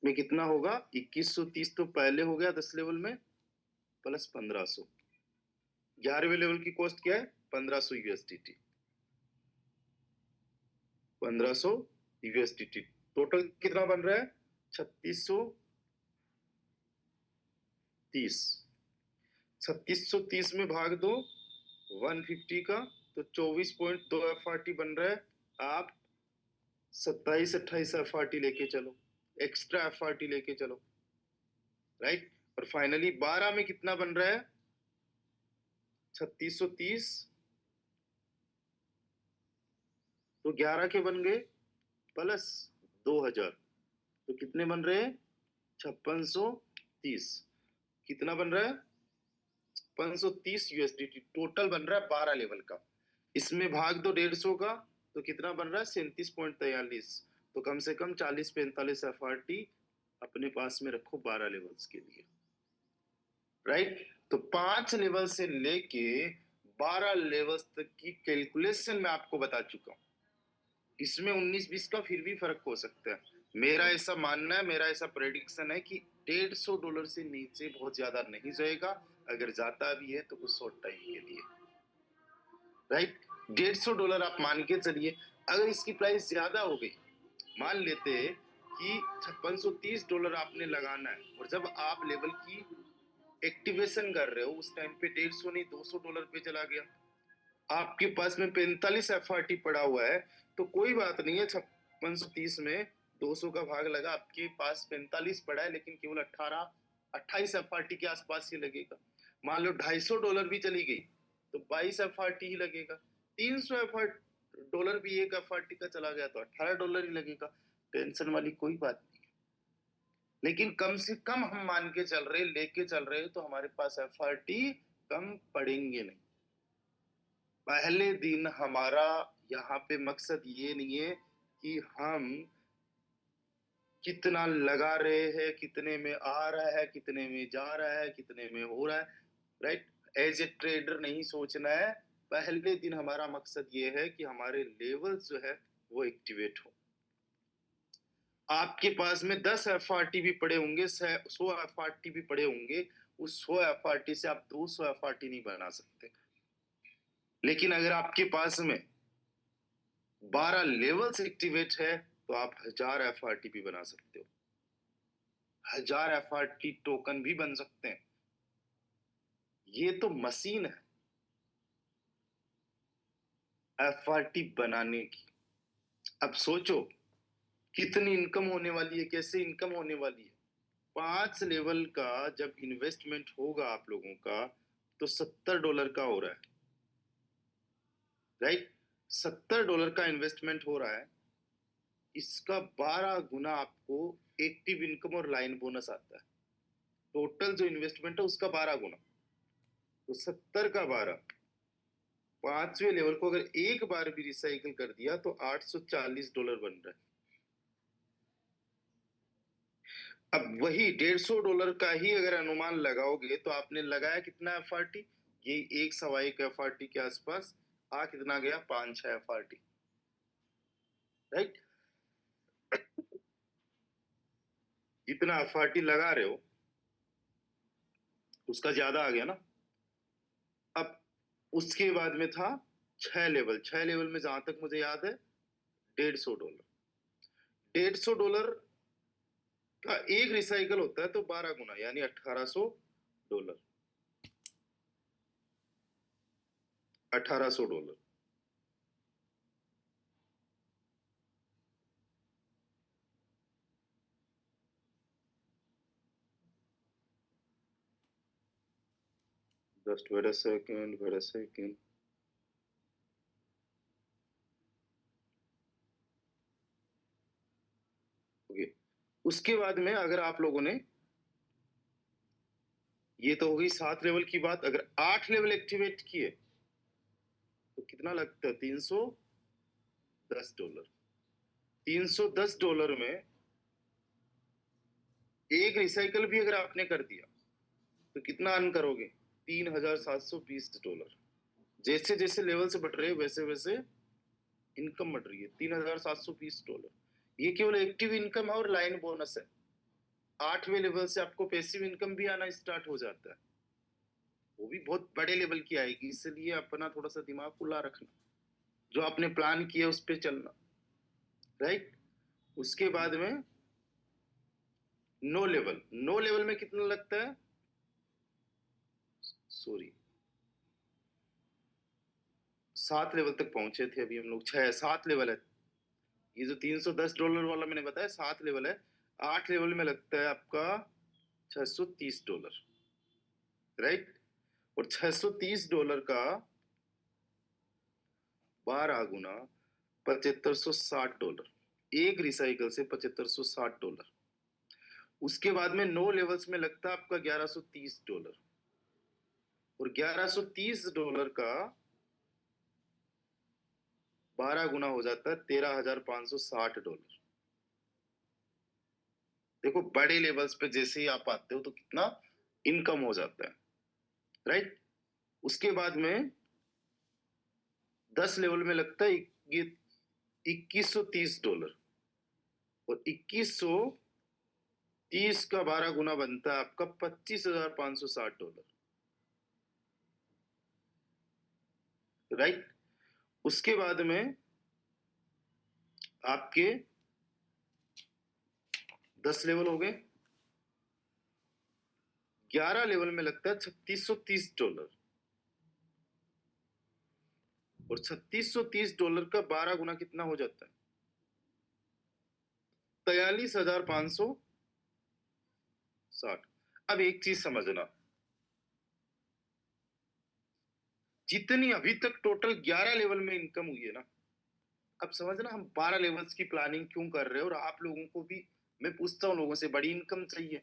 में कितना होगा? 2130 तो पहले हो गया 10 लेवल में, प्लस 1500। 11वें लेवल की कॉस्ट क्या है? 1500 यूएसडीटी। 1500 यूएसडीटी। टोटल कितना बन रहा है? 3630। 3630 में भाग दो 150 का, तो 24.2 एफआरटी बन रहा है। आप 27 28 FRT लेके चलो, एक्स्ट्रा FRT लेके चलो, राइट। और फाइनली 12 में कितना बन रहा है? 3630, तो 11 के बन गए प्लस 2000, तो कितने बन रहे हैं? 5630। कितना बन रहा है? 530 USDT टोटल बन रहा है 12 लेवल का। इसमें भाग दो 150 का, तो कितना बन रहा है? 37.43। तो कम से कम 40-45 FRT अपने पास में रखो 12 लेवल्स के लिए, राइट। तो 5 लेवल से लेके 12 लेवल्स तक की कैलकुलेशन मैं आपको बता चुका हूं। इसमें 19-20 का फिर भी फर्क हो सकता है। मेरा ऐसा मानना है, मेरा ऐसा प्रेडिक्शन है कि $150 से नीचे बहुत ज्यादा नहीं जाएगा। अगर जाता भी है तो कुछ शॉर्ट टाइम के लिए, राइट। $150 आप मान के चलिए। अगर इसकी प्राइस ज्यादा हो गई, मान लेते हैं कि $5630 आपने लगाना है, और जब आप लेवल की एक्टिवेशन कर रहे हो उस टाइम पे 150 नहीं $200 पे चला गया, आपके पास में 45 FRT पड़ा हुआ है, तो कोई बात नहीं है। 5630 में 200 का भाग लगा, आपके पास 45 पड़ा है, लेकिन केवल 28 FRT के आसपास ही लगेगा। मान लो $250 भी चली गई तो 22 FRT ही लगेगा। $300 भी एक FRT का चला गया तो $18 ही लगेगा। टेंशन वाली कोई बात नहीं। लेकिन कम से कम हम मान के चल रहे, लेके चल रहे, तो हमारे पास FRT कम पड़ेंगे नहीं। पहले दिन हमारा यहाँ पे मकसद ये नहीं है कि हम कितना लगा रहे हैं, कितने में आ रहा है, कितने में जा रहा है, कितने में हो रहा है, राइट। एज ए ट्रेडर नहीं सोचना है। पहले दिन हमारा मकसद ये है कि हमारे लेवल्स जो है वो एक्टिवेट हो। आपके पास में 10 FRT भी पड़े होंगे, 100 FRT भी पड़े होंगे, उस 100 FRT से आप 200 FRT नहीं बना सकते। लेकिन अगर आपके पास में 12 लेवल्स एक्टिवेट है तो आप 1000 FRT भी बना सकते हो, 1000 FRT टोकन भी बन सकते हैं। ये तो मशीन है FRT बनाने की। अब सोचो कितनी इनकम होने वाली है, कैसे इनकम होने वाली है। 5 लेवल का जब इन्वेस्टमेंट होगा आप लोगों का, तो $70 का हो रहा है, राइट। $70 का इन्वेस्टमेंट हो रहा है, इसका 12 गुना आपको एक्टिव इनकम और लाइन बोनस आता है। टोटल जो इन्वेस्टमेंट है उसका 12 गुना, तो 70 का 12, 5वें लेवल को अगर एक बार भी रिसाइकिल कर दिया तो $840 बन रहा है। अब वही $150 का ही अगर अनुमान लगाओगे तो आपने लगाया कितना FRT? ये 1 FRT के आसपास आ कितना गया? 5-6 FRT, राइट। जितना FRT लगा रहे हो उसका ज्यादा आ गया ना। अब उसके बाद में था 6 लेवल में जहां तक मुझे याद है $150। $150 का एक रिसाइकल होता है तो 12 गुना यानी $1800, $1800। Just wait a second, wait a second. Okay, उसके बाद में अगर आप लोगों ने, ये तो हो गई 7 लेवल की बात, अगर 8 लेवल एक्टिवेट किए तो कितना लगता है? $310। $310 में एक रिसाइकल भी अगर आपने कर दिया तो कितना अर्न करोगे? $3720। जैसे जैसे लेवल से बढ़ रहे वैसे वैसे इनकम बढ़ रही है। $3720, ये केवल एक्टिव इनकम है और लाइन बोनस है। 8वें लेवल से आपको पैसिव इनकम भी आना स्टार्ट हो जाता है, वो भी बहुत बड़े लेवल की आएगी। इसलिए अपना थोड़ा सा दिमाग खुला रखना, जो आपने प्लान किया उस पर चलना, राइट। उसके बाद में नो लेवल में कितना लगता है? सॉरी, 7 लेवल तक पहुंचे थे, अभी हम लोग 6-7 लेवल है। ये जो $310 वाला मैंने बताया 7 लेवल है, 8 लेवल में लगता है आपका $630, राइट। और $630 का 12 गुना $7560, एक रिसाइकल से $7560। उसके बाद में 9 लेवल्स में लगता है आपका $1130, और $1130 का 12 गुना हो जाता है $13,560। देखो बड़े लेवल्स पे जैसे ही आप आते हो तो कितना इनकम हो जाता है, राइट। उसके बाद में 10 लेवल में लगता है ये $2130, और 2130 का 12 गुना बनता है आपका $25,560, राइट। उसके बाद में आपके 10 लेवल हो गए, 11 लेवल में लगता है $3630, और $3630 का 12 गुना कितना हो जाता है? 43,560। अब एक चीज समझना, जितनी अभी तक टोटल 11 लेवल में इनकम हुई है ना, अब समझना हम 12 लेवल्स की प्लानिंग क्यों कर रहे हैं। और आप लोगों को भी मैं पूछता हूँ लोगों से बड़ी इनकम चाहिए,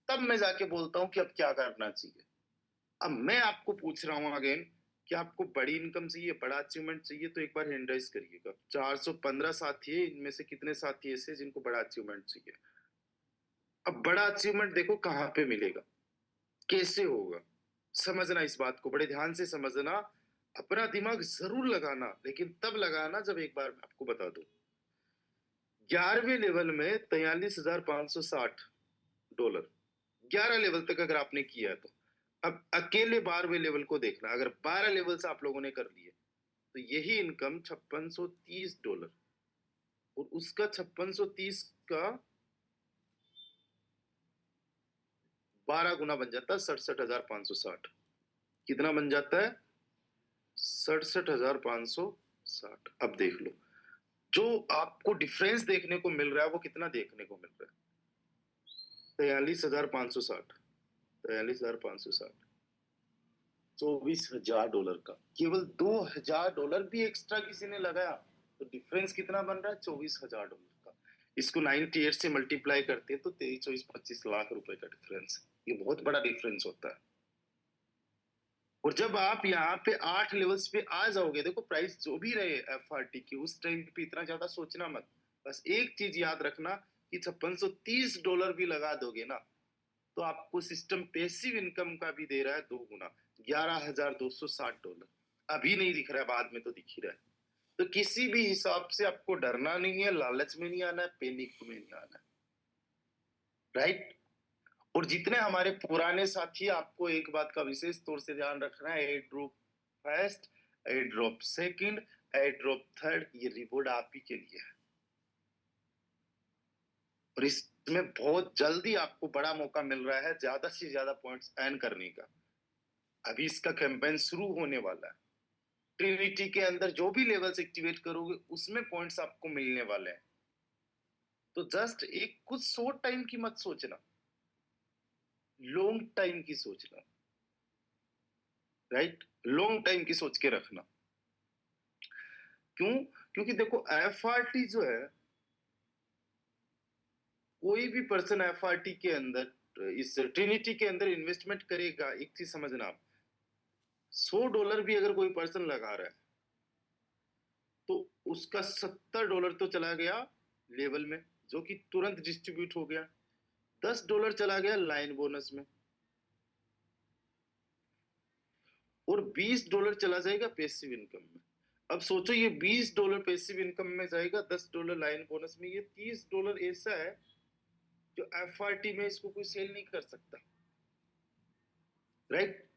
तब मैं जाके बोलता हूँ कि अब क्या करना चाहिए। अब मैं आपको पूछ रहा हूँ अगेन कि आपको बड़ी इनकम चाहिए, बड़ा अचीवमेंट चाहिए, तो एक बार हैंड राइज करिएगा। 415 साथी है, इनमें से कितने साथी ऐसे जिनको बड़ा अचीवमेंट चाहिए? अब बड़ा अचीवमेंट देखो कहाँ पे मिलेगा, कैसे होगा, समझना इस बात को बड़े ध्यान से समझना। अपना दिमाग जरूर लगाना, लेकिन तब लगाना जब एक बार मैं आपको बता दूं। 11वें लेवल में $43,560, 11 लेवल तक अगर आपने किया है तो अब अकेले 12वें लेवल को देखना। अगर 12 लेवल से आप लोगों ने कर लिए तो यही इनकम $5630, और उसका 5630 का 12 गुना बन जाता है 67,560। कितना बन जाता है? 67,560। अब देख लो जो आपको डिफरेंस देखने को मिल रहा है वो कितना देखने को मिल रहा है? 43,560, 43,560, $24,000 का। केवल $2,000 भी एक्स्ट्रा किसी ने लगाया तो डिफरेंस कितना बन रहा है? $24,000 का। इसको 98 से मल्टीप्लाई करते हैं तो 23, 24, 25 लाख रुपए का डिफरेंस। ये बहुत बड़ा डिफरेंस होता है। और जब आप यहाँ पे 8 लेवल्स पे आ जाओगे, देखो प्राइस जो भी रहे एफआरटी की, उस टाइम पे इतना ज्यादा सोचना मत। बस एक चीज याद रखना कि $5630 भी लगा दोगे ना तो आपको सिस्टम पैसिव इनकम का भी दे रहा है 2 गुना, $11,260। अभी नहीं दिख रहा है, बाद में तो दिख ही रहा है। तो किसी भी हिसाब से आपको डरना नहीं है, लालच में नहीं आना है, पैनिक में नहीं आना है, राइट। और जितने हमारे पुराने साथी, आपको एक बात का विशेष तौर से ध्यान रखना है, air drop first, air drop second, air drop third, ये रिवॉर्ड आप ही के लिए है। और इसमें बहुत जल्दी आपको बड़ा मौका मिल रहा है ज्यादा से ज्यादा पॉइंट्स अर्न करने का। अभी इसका कैंपेन शुरू होने वाला है। ट्रिनिटी के अंदर जो भी लेवल्स एक्टिवेट करोगे उसमें पॉइंट्स आपको मिलने वाले हैं। तो जस्ट एक कुछ शॉर्ट टाइम की मत सोचना, लॉन्ग टाइम की सोचना, राइट। लॉन्ग टाइम की सोच के रखना। क्यों? क्योंकि देखो एफआरटी जो है, कोई भी पर्सन एफआरटी के अंदर, इस ट्रिनिटी के अंदर इन्वेस्टमेंट करेगा, एक चीज समझना आप, $100 भी अगर कोई पर्सन लगा रहा है तो उसका $70 तो चला गया लेवल में, जो कि तुरंत डिस्ट्रीब्यूट हो गया। $10 चला गया लाइन बोनस में, और $20 चला जाएगा पैसिव इनकम में। अब सोचो ये $20 पैसिव इनकम में जाएगा, $10 लाइन बोनस में, ये $30 ऐसा है जो एफआरटी में इसको कोई सेल नहीं कर सकता, राइट।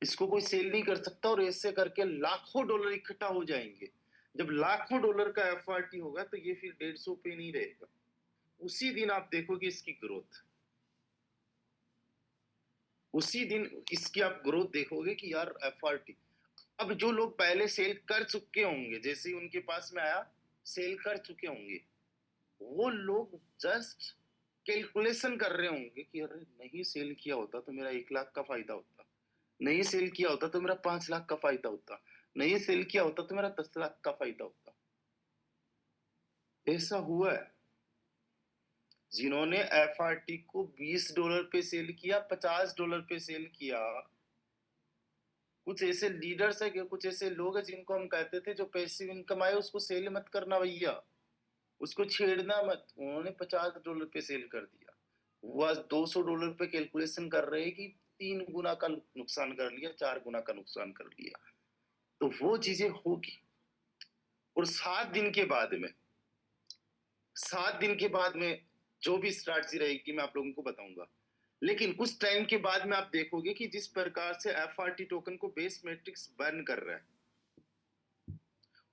इसको कोई सेल नहीं कर सकता, और ऐसे करके लाखों डॉलर इकट्ठा हो जाएंगे। जब लाखों डॉलर का एफआरटी होगा तो ये फिर 150 पे नहीं रहेगा। उसी दिन आप देखोगे इसकी ग्रोथ, उसी दिन इसकी आप ग्रोथ देखोगे कि यार एफआरटी। अब जो लोग पहले सेल कर चुके होंगे, जैसे ही उनके पास में आया सेल कर चुके होंगे। वो लोग जस्ट कैलकुलेशन कर रहे होंगे कि अरे नहीं सेल किया होता तो मेरा 1 लाख का फायदा होता, नहीं सेल किया होता तो मेरा 5 लाख का फायदा होता, नहीं सेल किया होता तो मेरा 10 लाख का फायदा होता। ऐसा हुआ है। जिन्होंने एफआरटी को $20 पे सेल किया, $50 पे सेल किया, कुछ ऐसे लीडर्स है कि कुछ ऐसे लोग हैं जिनको हम कहते थे जो पैसिव इनकम आए उसको सेल मत करना भैया, उसको छेड़ना मत। उन्होंने $50 पे सेल कर दिया। वो आज $200 पे कैलकुलेशन कर रहे हैं कि 3 गुना का नुकसान कर लिया, 4 गुना का नुकसान कर लिया। तो वो चीजें होगी। और 7 दिन के बाद में, 7 दिन के बाद में जो भी स्ट्रैटेजी रहेगी मैं आप लोगों को बताऊंगा। लेकिन कुछ टाइम के बाद में आप देखोगे कि जिस प्रकार से एफआरटी टोकन को बेस मैट्रिक्स बर्न कर रहा है,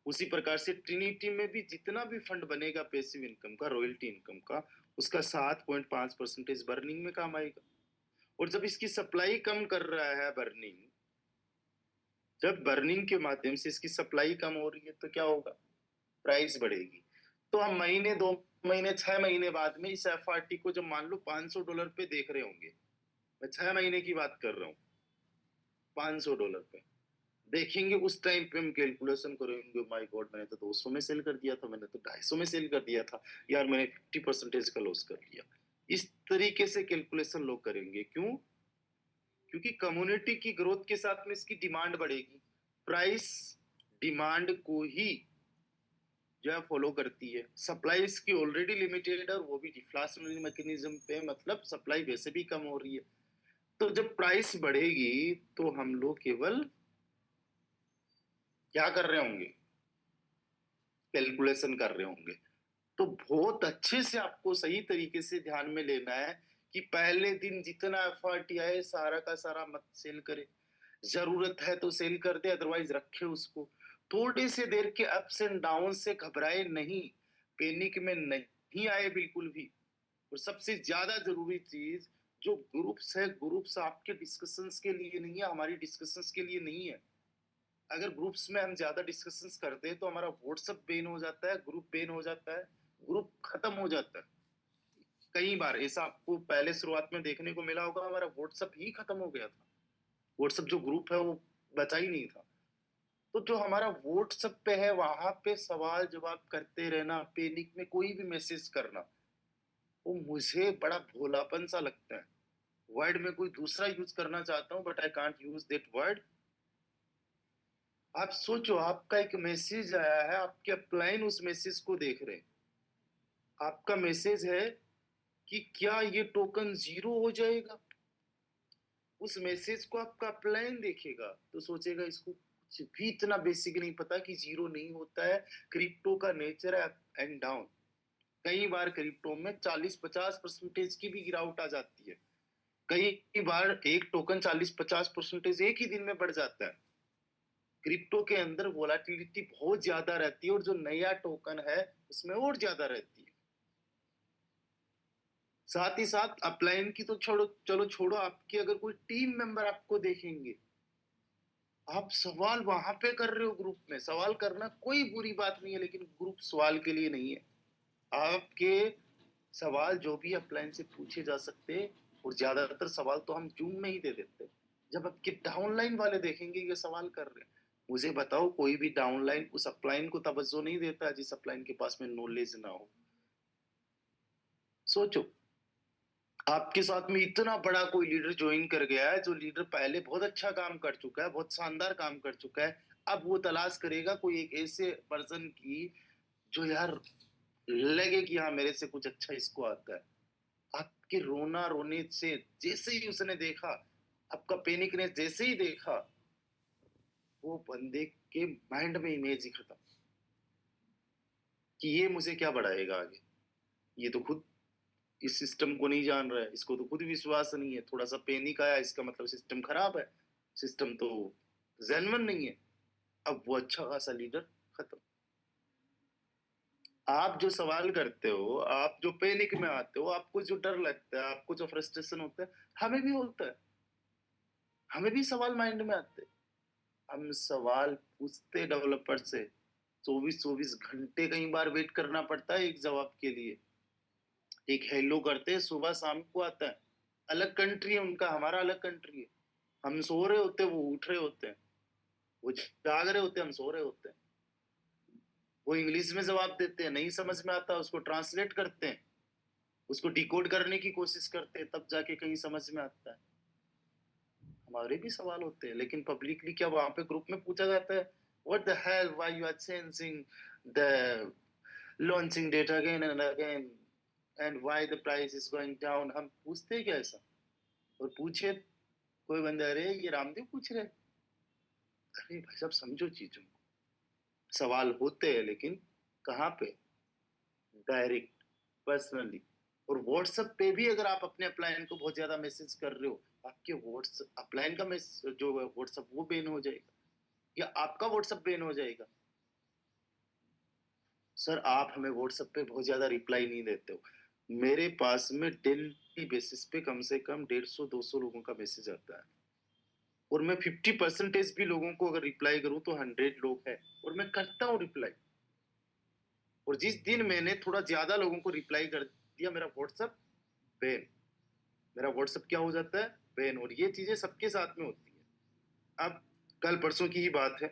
उसी प्रकार से ट्रिनिटी में भी जितना भी फंड बनेगा पैसिव इनकम का, रॉयल्टी इनकम का, उसका 7.5% बर्निंग में काम आएगा। और जब इसकी सप्लाई कम कर रहा है बर्निंग, जब बर्निंग के माध्यम से इसकी सप्लाई कम हो रही है तो क्या होगा? प्राइस बढ़ेगी। तो हम महीने, 2 महीने, 6 महीने बाद में इस एफआरटी को जब मान लो $500 पे देख रहे होंगे, मैं 6 महीने की बात कर रहा हूँ, $500 पे देखेंगे, उस टाइम पे हम कैलकुलेशन करेंगे, माय गॉड मैंने तो 200 में सेल कर दिया था, मैंने तो 250 में सेल कर दिया था, यार मैंने 50% का लॉस कर लिया। इस तरीके से कैलकुलेशन लोग करेंगे। क्यों? क्योंकि कम्युनिटी की ग्रोथ के साथ में इसकी डिमांड बढ़ेगी। प्राइस डिमांड को ही जो है फॉलो करती है। सप्लाई इसकी ऑलरेडी लिमिटेड है और वो भी डिफ्लेशनरी मैकेनिज्म पे, मतलब सप्लाई वैसे भी कम हो रही है। तो जब प्राइस बढ़ेगी तो हम लोग केवल क्या कर रहे होंगे? कैलकुलेशन कर रहे होंगे। तो बहुत अच्छे से आपको सही तरीके से ध्यान में लेना है कि पहले दिन जितना एफआरटी आए सारा का सारा मत सेल करे। जरूरत है तो सेल कर दे, अदरवाइज रखे उसको। थोड़े से देर के अप्स एंड डाउन से घबराए नहीं, पैनिक में नहीं आए बिल्कुल भी। और सबसे ज्यादा जरूरी चीज, जो ग्रुप्स है, ग्रुप्स आपके डिस्कशंस के लिए नहीं है, हमारी डिस्कशंस के लिए नहीं है। अगर ग्रुप्स में हम ज्यादा डिस्कशंस करते हैं तो हमारा व्हाट्सएप बैन हो जाता है, ग्रुप बैन हो जाता है, ग्रुप खत्म हो जाता है। कई बार ऐसा आपको पहले शुरुआत में देखने को मिला होगा, हमारा व्हाट्सएप ही खत्म हो गया था। व्हाट्सएप जो ग्रुप है वो बचा ही नहीं था। तो जो हमारा व्हाट्सएप पे है वहां पे सवाल जवाब करते रहना, पैनिक में कोई भी मैसेज करना, वो मुझे बड़ा भोलापन सा लगता है। वर्ड में कोई दूसरा यूज करना चाहता हूँ but I can't use that word. आप सोचो, आपका एक मैसेज आया है, आपके अपलाइन उस मैसेज को देख रहे हैं। आपका मैसेज है कि क्या ये टोकन 0 हो जाएगा। उस मैसेज को आपका अपलाइन देखेगा तो सोचेगा इसको कुछ भी इतना बेसिक नहीं पता कि 0 नहीं होता है। क्रिप्टो का नेचर है अप एंड डाउन। कई बार क्रिप्टो में 40-50% की भी गिरावट आ जाती है। कई बार एक टोकन 40-50% एक ही दिन में बढ़ जाता है। क्रिप्टो के अंदर वोलाटिलिटी बहुत ज्यादा रहती है और जो नया टोकन है उसमें और ज्यादा रहती है। साथ ही साथ अपलाइन की तो छोड़ो, चलो छोड़ो, आपके अगर कोई टीम मेंबर आपको देखेंगे, आप सवाल वहां पे कर रहे हो ग्रुप में। सवाल करना कोई बुरी बात नहीं है, लेकिन ग्रुप सवाल के लिए नहीं है। आपके सवाल जो भी अपलाइन से पूछे जा सकते हैं, और ज्यादातर सवाल तो हम जूम में ही दे देते हैं। जब आपके डाउनलाइन वाले देखेंगे ये सवाल कर रहे हैं, मुझे बताओ कोई भी डाउनलाइन उस अपलाइन को तवज्जो नहीं देता जिस अपलाइन के पास में नॉलेज ना हो। सोचो, आपके साथ में इतना बड़ा कोई लीडर ज्वाइन कर गया है, जो लीडर पहले बहुत अच्छा काम कर चुका है, बहुत शानदार काम कर चुका है। अब वो तलाश करेगा कोई एक ऐसे पर्सन की जो यार लगे कि हाँ मेरे से कुछ अच्छा इसको आता है। आपके रोना रोने से जैसे ही उसने देखा, आपका पैनिक ने जैसे ही देखा, वो बंदे के माइंड में इमेज ही खत्म कि ये मुझे क्या बढ़ाएगा आगे। ये तो खुद इस सिस्टम को नहीं जान रहा है, इसको तो खुद विश्वास नहीं है। थोड़ा सा पैनिक आया इसका मतलब सिस्टम खराब है, सिस्टम तो जेन्युइन नहीं है। अब वो अच्छा खासा लीडर खत्म। आप जो सवाल करते हो, आप जो पैनिक में आते हो, आपको जो डर लगता है, आपको जो फ्रस्ट्रेशन होता है, हमें भी होता है। हमें भी सवाल माइंड में आते हैं। हम सवाल पूछते डेवलपर से 24-24 घंटे कई बार वेट करना पड़ता है एक जवाब के लिए। एक हेलो करते हैं, सुबह शाम को आता है। अलग कंट्री है उनका, हमारा अलग कंट्री है। हम सो रहे होते हैं, वो उठ रहे होते हैं। वो जाग रहे होते हैं, हम सो रहे होते हैं। वो इंग्लिश में जवाब देते हैं, नहीं समझ में आता, उसको ट्रांसलेट करते हैं, उसको डिकोड करने की कोशिश करते हैं, तब जाके कहीं समझ में आता है। हमारे भी सवाल होते हैं, लेकिन पब्लिकली क्या वहाँ पे ग्रुप में पूछा जाता है, what the hell why you are changing the launching date again and again and why the price is going down? हम पूछते हैं क्या ऐसा? और पूछे कोई बंदा, अरे ये रामदेव पूछ रहे हैं। अरे भाई साहब, समझो चीजों को। सवाल होते हैं, लेकिन कहाँ पे? Direct, personally. और व्हाट्सएप पे भी अगर आप अपने अपलाइन को बहुत ज्यादा मैसेज कर रहे हो, आपके व्हाट्सएप अपलाइन का मैसेज जो व्हाट्सएप वो बैन हो जाएगा, या आपका व्हाट्सएप बैन हो जाएगा। सर, आप हमें व्हाट्सएप पे बहुत ज्यादा रिप्लाई नहीं देते हो। मेरे पास में डेली बेसिस पे कम से कम 150-200 लोगों का मैसेज आता है, और मैं 50% भी लोगों को अगर रिप्लाई करूं तो 100 लोग हैं, और मैं करता हूँ रिप्लाई। और जिस दिन मैंने थोड़ा ज्यादा लोगों को रिप्लाई कर दिया, मेरा व्हाट्सएप बैन। मेरा व्हाट्सएप क्या हो जाता है? बैन। और ये चीजें सबके साथ में होती है। अब कल परसों की ही बात है,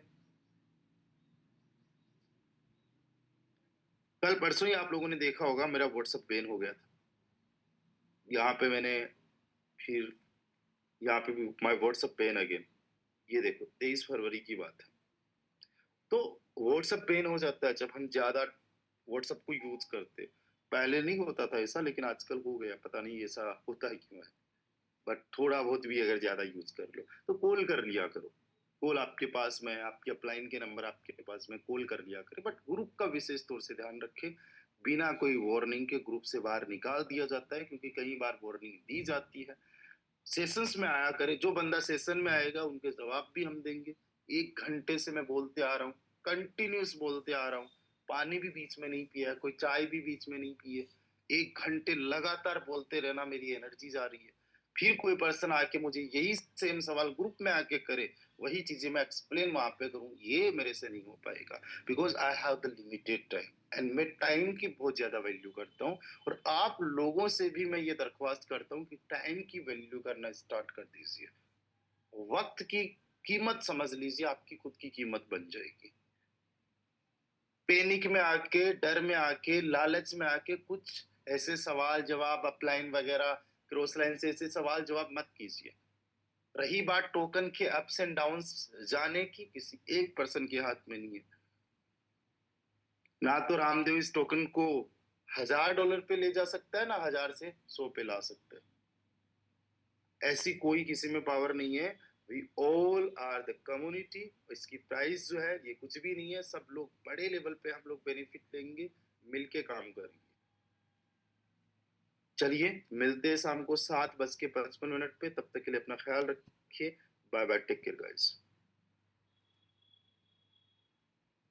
कल परसों ही आप लोगों ने देखा होगा मेरा व्हाट्सएप बैन हो गया था। यहाँ पे मैंने फिर यहाँ पे भी माय व्हाट्सएप बैन अगेन। ये देखो, 23 फरवरी की बात है। तो व्हाट्सएप बैन हो जाता है जब हम ज्यादा व्हाट्सएप को यूज करते हैं। पहले नहीं होता था ऐसा, लेकिन आजकल हो गया, पता नहीं ऐसा होता है क्यों है। बट थोड़ा बहुत भी अगर ज्यादा यूज कर लो तो कॉल कर लिया करो। कॉल आपके पास में है, आपके अपलाइन के नंबर आपके पास में, कॉल कर लिया करें। बट ग्रुप का विशेष तौर से ध्यान रखें। बिना कोई वार्निंग के ग्रुप से बाहर निकाल दिया जाता है, क्योंकि कई बार वार्निंग दी जाती है। सेशंस में आया करे, जो बंदा सेशन में आएगा उनके जवाब भी हम देंगे। 1 घंटे से मैं बोलते आ रहा हूँ, कंटिन्यूस बोलते आ रहा हूँ। पानी भी बीच में नहीं पिया, कोई चाय भी बीच में नहीं पिए। 1 घंटे लगातार बोलते रहना, मेरी एनर्जी जा रही है। फिर कोई पर्सन आके मुझे यही सेम सवाल ग्रुप में आके करे, वही चीजें मैं एक्सप्लेन वहां पे करूँ, ये मेरे से नहीं हो पाएगा। Because I have the limited time, and मैं टाइम की बहुत ज्यादा वैल्यू करता हूँ। और आप लोगों से भी मैं ये दरख्वास्त करता हूँ कि टाइम की वैल्यू करना स्टार्ट कर दीजिए। वक्त की कीमत समझ लीजिए, आपकी खुद की कीमत बन जाएगी। पैनिक में आके, डर में आके, लालच में आके कुछ ऐसे सवाल जवाब अपलाइन वगैरह क्रॉस लाइन से ऐसे सवाल जवाब मत कीजिए। रही बात टोकन के अप्स एंड डाउन्स जाने की, किसी एक पर्सन के हाथ में नहीं है। ना तो रामदेव इस टोकन को $1000 पे ले जा सकता है, ना 1000 से 100 पे ला सकता है। ऐसी कोई किसी में पावर नहीं है। We all are the community. इसकी प्राइस जो है ये कुछ भी नहीं है। सब लोग बड़े लेवल पे हम लोग बेनिफिट लेंगे, मिलके काम करेंगे। चलिए, मिलते हैं शाम को 7:55 पे। तब तक के लिए अपना ख्याल रखिए। Bye bye, take care guys.